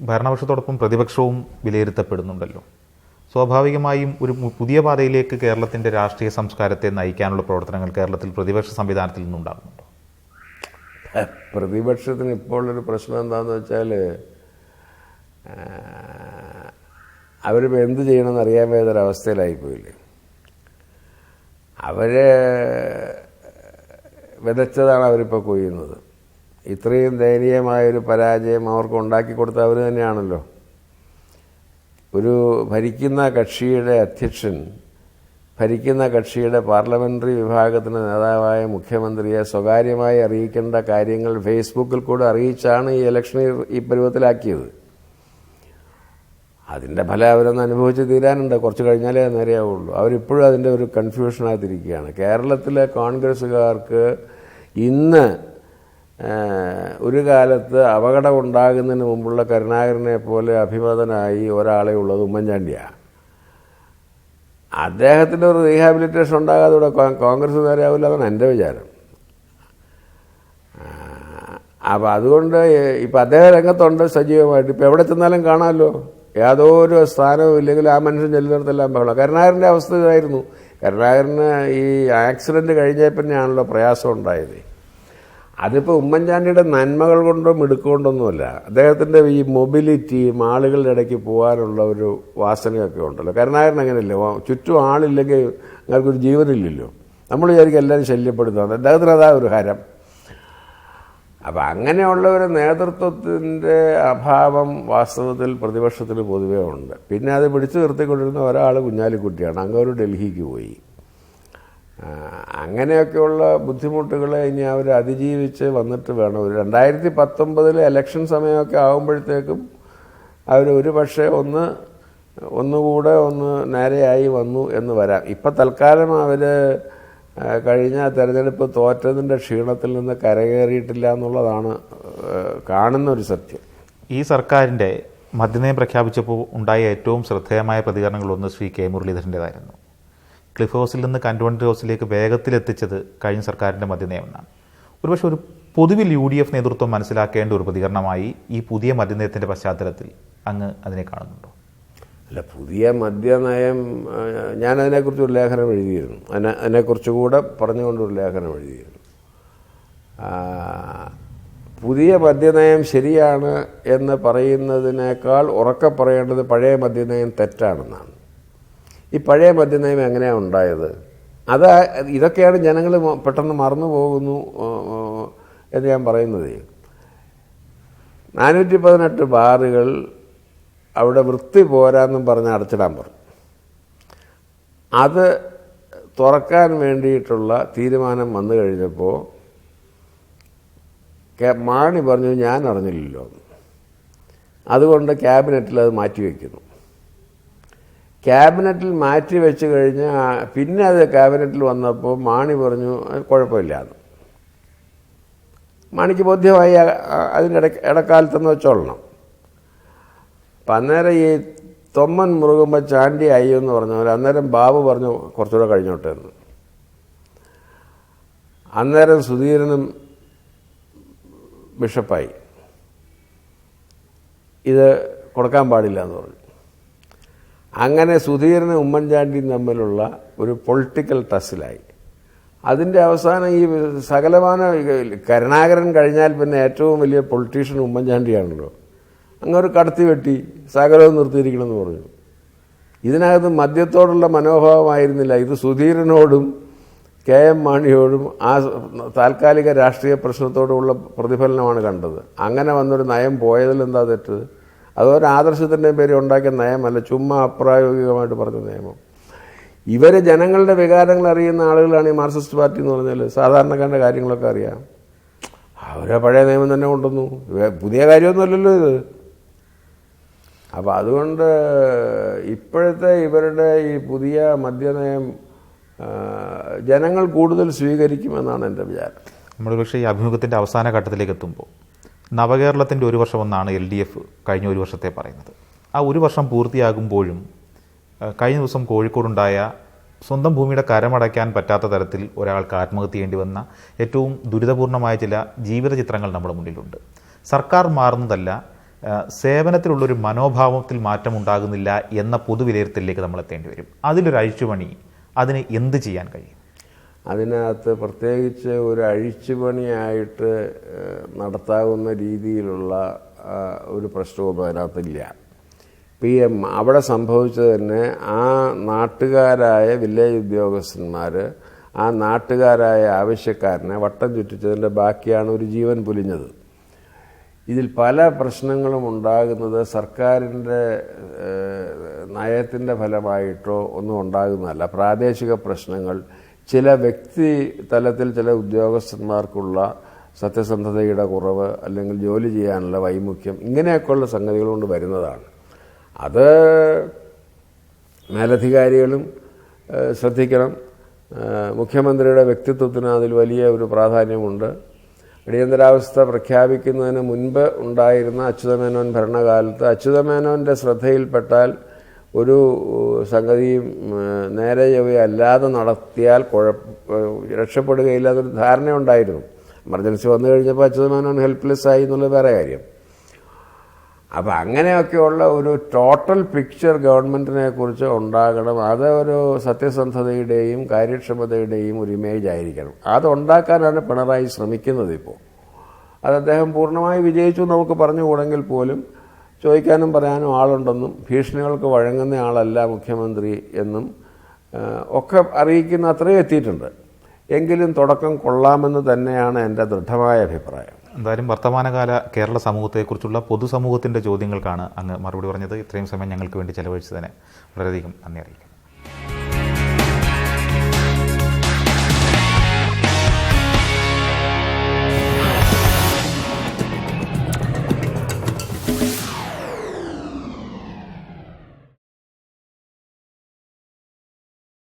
ഭരണപക്ഷത്തോടൊപ്പം പ്രതിപക്ഷവും വിലയിരുത്തപ്പെടുന്നുണ്ടല്ലോ. സ്വാഭാവികമായും ഒരു പുതിയ പാതയിലേക്ക് കേരളത്തിൻ്റെ രാഷ്ട്രീയ സംസ്കാരത്തെ നയിക്കാനുള്ള പ്രവർത്തനങ്ങൾ കേരളത്തിൽ പ്രതിപക്ഷ സംവിധാനത്തിൽ നിന്നുണ്ടാകുന്നുണ്ടോ? പ്രതിപക്ഷത്തിന് ഇപ്പോൾ ഒരു പ്രശ്നം എന്താണെന്ന് വെച്ചാൽ, അവരിപ്പോൾ എന്ത് ചെയ്യണമെന്ന് അറിയാൻ വേതൊരവസ്ഥയിലായിപ്പോയില്ലേ. അവരെ വിതച്ചതാണ് അവരിപ്പോൾ കൊയ്യുന്നത്. ഇത്രയും ദയനീയമായൊരു പരാജയം അവർക്ക് ഉണ്ടാക്കി കൊടുത്ത അവർ തന്നെയാണല്ലോ. ഒരു ഭരിക്കുന്ന കക്ഷിയുടെ അധ്യക്ഷൻ ഭരിക്കുന്ന കക്ഷിയുടെ പാർലമെൻ്ററി വിഭാഗത്തിന് നേതാവായ മുഖ്യമന്ത്രിയെ സ്വകാര്യമായി അറിയിക്കേണ്ട കാര്യങ്ങൾ ഫേസ്ബുക്കിൽ കൂടെ അറിയിച്ചാണ് ഈ ഇലക്ഷനെ ഈ പരുവത്തിലാക്കിയത്. അതിൻ്റെ ഫലം അവരൊന്ന് അനുഭവിച്ച് തീരാനുണ്ട്. കുറച്ച് കഴിഞ്ഞാലേ നേരെയാവുള്ളൂ. അവരിപ്പോഴും അതിൻ്റെ ഒരു കൺഫ്യൂഷനായിട്ടിരിക്കുകയാണ്. കേരളത്തിലെ കോൺഗ്രസ്സുകാർക്ക് ഇന്ന് ഒരു കാലത്ത് അപകടം ഉണ്ടാകുന്നതിന് മുമ്പുള്ള കരുണാകരനെ പോലെ അഭിമതനായി ഒരാളെ ഉള്ളത് ഉമ്മൻചാണ്ടിയാണ്. അദ്ദേഹത്തിൻ്റെ ഒരു റീഹാബിലിറ്റേഷൻ ഉണ്ടാകാതെ ഇവിടെ കോൺഗ്രസ് നേരെയാവില്ല എന്നാണ് എൻ്റെ വിചാരം. അപ്പോൾ അതുകൊണ്ട് ഇപ്പം അദ്ദേഹം രംഗത്തുണ്ട് സജീവമായിട്ട്. ഇപ്പം എവിടെ ചെന്നാലും കാണാമല്ലോ, യാതൊരു സ്ഥാനവും ഇല്ലെങ്കിൽ ആ മനുഷ്യൻ ചെല്ലുന്നിടത്തെല്ലാം ബഹളം. കരുണാകരൻ്റെ അവസ്ഥ ഇതായിരുന്നു. കരുണാകരന് ഈ ആക്സിഡൻറ്റ് കഴിഞ്ഞ പിന്നെയാണല്ലോ പ്രയാസം ഉണ്ടായത്. അതിപ്പോൾ ഉമ്മൻചാണ്ടിയുടെ നന്മകൾ കൊണ്ടോ മിടുക്കൊണ്ടൊന്നുമല്ല, അദ്ദേഹത്തിൻ്റെ ഈ മൊബിലിറ്റിയും ആളുകളുടെ ഇടയ്ക്ക് പോകാനുള്ള ഒരു വാസനയൊക്കെ ഉണ്ടല്ലോ. കരുണാകരൻ അങ്ങനെയല്ലേ, ചുറ്റും ആളില്ലെങ്കിൽ ഞങ്ങൾക്കൊരു ജീവനില്ലല്ലോ. നമ്മൾ വിചാരിക്കും എല്ലാവരും ശല്യപ്പെടുത്തുന്നത്. അദ്ദേഹത്തിന് അതാ ഒരു ഹരം. അപ്പം അങ്ങനെയുള്ള ഒരു നേതൃത്വത്തിൻ്റെ അഭാവം വാസ്തവത്തിൽ പ്രതിപക്ഷത്തിൽ പൊതുവേ ഉണ്ട്. പിന്നെ അത് പിടിച്ചു നിർത്തിക്കൊണ്ടിരുന്ന ഒരാൾ കുഞ്ഞാലിക്കുട്ടിയാണ്. അങ്ങൊരു ഡൽഹിക്ക് പോയി. അങ്ങനെയൊക്കെയുള്ള ബുദ്ധിമുട്ടുകളെ ഇനി അവർ അതിജീവിച്ച് വന്നിട്ട് വേണം. 2019 ഇലക്ഷൻ സമയമൊക്കെ ആകുമ്പോഴത്തേക്കും അവർ ഒരു പക്ഷേ ഒന്നുകൂടെ നേരെയായി വന്നു എന്ന് വരാം. ഇപ്പം തൽക്കാലം അവർ കഴിഞ്ഞ തെരഞ്ഞെടുപ്പ് തോറ്റതിൻ്റെ ക്ഷീണത്തിൽ നിന്ന് കരകയറിയിട്ടില്ല എന്നുള്ളതാണ് കാണുന്നൊരു സത്യം. ഈ സർക്കാരിൻ്റെ മദ്യനയം പ്രഖ്യാപിച്ചപ്പോൾ ഉണ്ടായ ഏറ്റവും ശ്രദ്ധേയമായ പ്രതികരണങ്ങളൊന്ന് ശ്രീ കെ മുരളീധരൻ്റേതായിരുന്നു. ക്ലിഫ് ഹൗസിൽ നിന്ന് കന്റോൺമെൻറ് ഹൗസിലേക്ക് വേഗത്തിലെത്തിച്ചത് കഴിഞ്ഞ സർക്കാരിൻ്റെ മദ്യനയം എന്നാണ്. ഒരുപക്ഷെ ഒരു പൊതുവിൽ UDF നേതൃത്വം മനസ്സിലാക്കേണ്ട ഒരു പ്രതികരണമായി ഈ പുതിയ മദ്യനയത്തിൻ്റെ പശ്ചാത്തലത്തിൽ അങ്ങ് അതിനെ കാണുന്നുണ്ടോ? അല്ല, പുതിയ മദ്യനയം ഞാനതിനെക്കുറിച്ചൊരു ലേഖനം എഴുതിയിരുന്നു. അതിനെക്കുറിച്ചുകൂടെ പറഞ്ഞുകൊണ്ടൊരു ലേഖനം എഴുതിയിരുന്നു. പുതിയ മദ്യനയം ശരിയാണ് എന്ന് പറയുന്നതിനേക്കാൾ ഉറക്കെ പറയേണ്ടത് പഴയ മദ്യനയം തെറ്റാണെന്നാണ്. ഈ പഴയ മദ്യനയം എങ്ങനെയാണ് ഉണ്ടായത്? ഇതൊക്കെയാണ് ജനങ്ങൾ പെട്ടെന്ന് മറന്നു പോകുന്നു എന്ന് ഞാൻ പറയുന്നത്. 418 ബാറുകൾ അവിടെ വൃത്തി പോരാന്നും പറഞ്ഞ് അടച്ചിടാൻ പറഞ്ഞു. അത് തുറക്കാൻ വേണ്ടിയിട്ടുള്ള തീരുമാനം വന്നു കഴിഞ്ഞപ്പോൾ മാണി പറഞ്ഞു ഞാൻ അറിഞ്ഞില്ലല്ലോ, അതുകൊണ്ട് ക്യാബിനറ്റിൽ അത് മാറ്റിവെക്കുന്നു. ക്യാബിനറ്റിൽ മാറ്റി വെച്ച് കഴിഞ്ഞ് പിന്നെ അത് ക്യാബിനറ്റിൽ വന്നപ്പോൾ മാണി പറഞ്ഞു കുഴപ്പമില്ലാന്ന്. മാണിക്ക് ബോധ്യമായി അതിൻ്റെ ഇടക്കാലത്തെന്ന് വെച്ചോളണം. അപ്പം അന്നേരം ഈ തൊമ്മൻ മുറുകുമ്പോൾ ചാണ്ടി ആയി എന്ന് പറഞ്ഞവർ അന്നേരം ബാബു പറഞ്ഞു കുറച്ചുകൂടെ കഴിഞ്ഞോട്ടെ എന്ന്. അന്നേരം സുധീരനും ബിഷപ്പായി ഇത് കൊടുക്കാൻ പാടില്ല എന്ന് പറഞ്ഞു. അങ്ങനെ സുധീരനും ഉമ്മൻചാണ്ടിയും തമ്മിലുള്ള ഒരു പൊളിറ്റിക്കൽ ടസിലായി. അതിൻ്റെ അവസാനം ഈ സകലമാന കരുണാകരൻ കഴിഞ്ഞാൽ പിന്നെ ഏറ്റവും വലിയ പൊളിറ്റീഷ്യൻ ഉമ്മൻചാണ്ടിയാണല്ലോ. അങ്ങൊരു കടത്തി വെട്ടി സകലവും നിർത്തിയിരിക്കണമെന്ന് പറഞ്ഞു. ഇതിനകത്ത് മദ്യത്തോടുള്ള മനോഭാവമായിരുന്നില്ല, ഇത് സുധീരനോടും KM മാണിയോടും ആ താൽക്കാലിക രാഷ്ട്രീയ പ്രശ്നത്തോടുമുള്ള പ്രതിഫലനമാണ് കണ്ടത്. അങ്ങനെ വന്നൊരു നയം പോയതിൽ എന്താ തെറ്റ്? അതൊരു ആദർശത്തിൻ്റെ പേര് ഉണ്ടാക്കിയ നയമല്ല, ചുമ്മാ അപ്രായോഗികമായിട്ട് പറഞ്ഞ നിയമം. ഇവർ ജനങ്ങളുടെ വികാരങ്ങൾ അറിയുന്ന ആളുകളാണ് ഈ മാർക്സിസ്റ്റ് പാർട്ടി എന്ന് പറഞ്ഞാൽ. സാധാരണക്കാരുടെ കാര്യങ്ങളൊക്കെ അറിയാം. അവരെ പഴയ നിയമം തന്നെ കൊണ്ടുവന്നു, പുതിയ കാര്യമൊന്നുമല്ലല്ലോ ഇത്. അപ്പോൾ അതുകൊണ്ട് ഇപ്പോഴത്തെ ഇവരുടെ ഈ പുതിയ മദ്യനയം ജനങ്ങൾ കൂടുതൽ സ്വീകരിക്കുമെന്നാണ് എൻ്റെ വിചാരം. നമ്മൾ പക്ഷേ ഈ അഭിമുഖത്തിൻ്റെ അവസാന ഘട്ടത്തിലേക്ക് എത്തുമ്പോൾ നവകേരളത്തിൻ്റെ ഒരു വർഷമെന്നാണ് LDF കഴിഞ്ഞ ഒരു വർഷത്തെ പറയുന്നത്. ആ ഒരു വർഷം പൂർത്തിയാകുമ്പോഴും കഴിഞ്ഞ ദിവസം കോഴിക്കോടുണ്ടായ സ്വന്തം ഭൂമിയുടെ കരമടയ്ക്കാൻ പറ്റാത്ത തരത്തിൽ ഒരാൾക്ക് ആത്മഹത്യ ചെയ്യേണ്ടി വന്ന ഏറ്റവും ദുരിതപൂർണമായ ചില ജീവിത ചിത്രങ്ങൾ നമ്മുടെ മുന്നിലുണ്ട്. സർക്കാർ മാറുന്നതല്ല, സേവനത്തിലുള്ളൊരു മനോഭാവത്തിൽ മാറ്റം ഉണ്ടാകുന്നില്ല എന്ന പൊതുവിലയിരുത്തലിലേക്ക് നമ്മൾ എത്തേണ്ടി വരും. അതിലൊരു അഴിച്ചുപണി, അതിന് എന്ത് ചെയ്യാൻ കഴിയും? അതിനകത്ത് പ്രത്യേകിച്ച് ഒരു അഴിച്ചുപണിയായിട്ട് നടത്താവുന്ന രീതിയിലുള്ള ഒരു പ്രശ്നമൊന്നും അതിനകത്തില്ല. അവിടെ സംഭവിച്ചത് തന്നെ ആ നാട്ടുകാരായ വില്ലേജ് ഉദ്യോഗസ്ഥന്മാർ ആ നാട്ടുകാരായ ആവശ്യക്കാരനെ വട്ടം ചുറ്റിച്ചതിൻ്റെ ബാക്കിയാണ് ഒരു ജീവൻ പൊലിഞ്ഞത്. ഇതിൽ പല പ്രശ്നങ്ങളും ഉണ്ടാകുന്നത് സർക്കാരിൻ്റെ നയത്തിൻ്റെ ഫലമായിട്ടോ ഒന്നും ഉണ്ടാകുന്നതല്ല. പ്രാദേശിക പ്രശ്നങ്ങൾ, ചില വ്യക്തി തലത്തിൽ ചില ഉദ്യോഗസ്ഥന്മാർക്കുള്ള സത്യസന്ധതയുടെ കുറവ്, അല്ലെങ്കിൽ ജോലി ചെയ്യാനുള്ള വൈമുഖ്യം, ഇങ്ങനെയൊക്കെയുള്ള സംഗതികൾ കൊണ്ട് വരുന്നതാണ്. അത് മേലധികാരികളും ശ്രദ്ധിക്കണം. മുഖ്യമന്ത്രിയുടെ വ്യക്തിത്വത്തിന് അതിൽ വലിയ ഒരു പ്രാധാന്യമുണ്ട്. അടിയന്തരാവസ്ഥ പ്രഖ്യാപിക്കുന്നതിന് മുൻപ് ഉണ്ടായിരുന്ന അച്യുതമേനോൻ ഭരണകാലത്ത് അച്യുതമേനോൻ്റെ ശ്രദ്ധയിൽപ്പെട്ടാൽ ഒരു സംഗതിയും നേരെ അല്ലാതെ നടത്തിയാൽ രക്ഷപ്പെടുകയില്ല എന്നൊരു ധാരണയുണ്ടായിരുന്നു. എമർജൻസി വന്നു കഴിഞ്ഞപ്പോൾ അച്യുതമേനോൻ ഹെൽപ്ലെസ് ആയി എന്നുള്ളത് വേറെ കാര്യം. അപ്പം അങ്ങനെയൊക്കെയുള്ള ഒരു ടോട്ടൽ പിക്ചർ ഗവൺമെൻറ്റിനെ കുറിച്ച് ഉണ്ടാകണം. അത് ഒരു സത്യസന്ധതയുടെയും കാര്യക്ഷമതയുടെയും ഒരു ഇമേജ് ആയിരിക്കണം. അതുണ്ടാക്കാനാണ് പിണറായി ശ്രമിക്കുന്നത്. ഇപ്പോൾ അത് അദ്ദേഹം പൂർണ്ണമായി വിജയിച്ചു നമുക്ക് പറഞ്ഞുകൂടെങ്കിൽ പോലും ചോദിക്കാനും പറയാനും ആളുണ്ടെന്നും ഭീഷണികൾക്ക് വഴങ്ങുന്ന ആളല്ല മുഖ്യമന്ത്രി എന്നും ഒക്കെ അറിയിക്കുന്ന അത്രയും എത്തിയിട്ടുണ്ട്. എങ്കിലും തുടക്കം കൊള്ളാമെന്ന് തന്നെയാണ് എൻ്റെ ദൃഢമായ അഭിപ്രായം. എന്തായാലും വർത്തമാനകാല കേരള സമൂഹത്തെക്കുറിച്ചുള്ള പൊതുസമൂഹത്തിൻ്റെ ചോദ്യങ്ങൾക്കാണ് അങ്ങ് മറുപടി പറഞ്ഞത്. ഇത്രയും സമയം ഞങ്ങൾക്ക് വേണ്ടി ചെലവഴിച്ചതിന് വളരെയധികം നന്ദി അറിയിക്കും.